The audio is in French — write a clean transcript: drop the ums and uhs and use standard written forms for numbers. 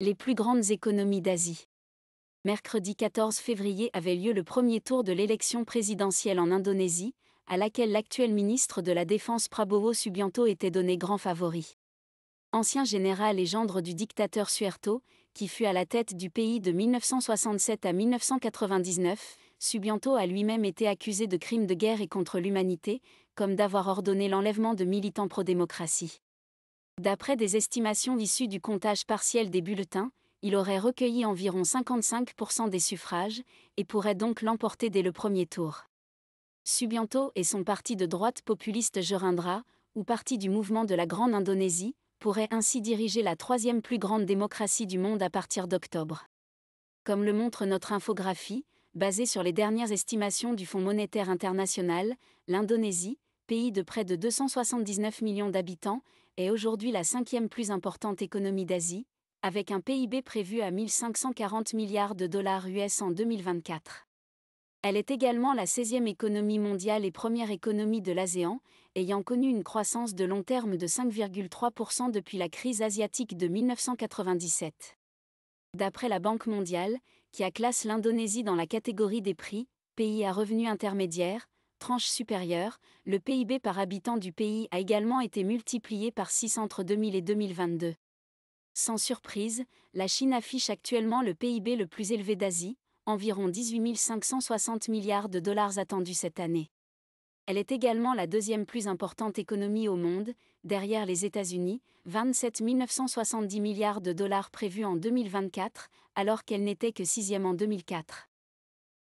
Les plus grandes économies d'Asie. Mercredi 14 février avait lieu le premier tour de l'élection présidentielle en Indonésie, à laquelle l'actuel ministre de la Défense Prabowo Subianto était donné grand favori. Ancien général et gendre du dictateur Suharto, qui fut à la tête du pays de 1967 à 1999, Subianto a lui-même été accusé de crimes de guerre et contre l'humanité, comme d'avoir ordonné l'enlèvement de militants pro-démocratie. D'après des estimations issues du comptage partiel des bulletins, il aurait recueilli environ 55% des suffrages, et pourrait donc l'emporter dès le premier tour. Subianto et son parti de droite populiste Gerindra, ou parti du mouvement de la Grande Indonésie, pourraient ainsi diriger la troisième plus grande démocratie du monde à partir d'octobre. Comme le montre notre infographie, basée sur les dernières estimations du Fonds monétaire international, l'Indonésie, pays de près de 279 millions d'habitants, est aujourd'hui la cinquième plus importante économie d'Asie, avec un PIB prévu à 1540 milliards de dollars US en 2024. Elle est également la 16e économie mondiale et première économie de l'ASEAN, ayant connu une croissance de long terme de 5,3% depuis la crise asiatique de 1997. D'après la Banque mondiale, qui classe l'Indonésie dans la catégorie des prix, pays à revenus intermédiaires, tranche supérieure, le PIB par habitant du pays a également été multiplié par 6 entre 2000 et 2022. Sans surprise, la Chine affiche actuellement le PIB le plus élevé d'Asie, environ 18 560 milliards de dollars attendus cette année. Elle est également la deuxième plus importante économie au monde, derrière les États-Unis, 27 970 milliards de dollars prévus en 2024, alors qu'elle n'était que sixième en 2004.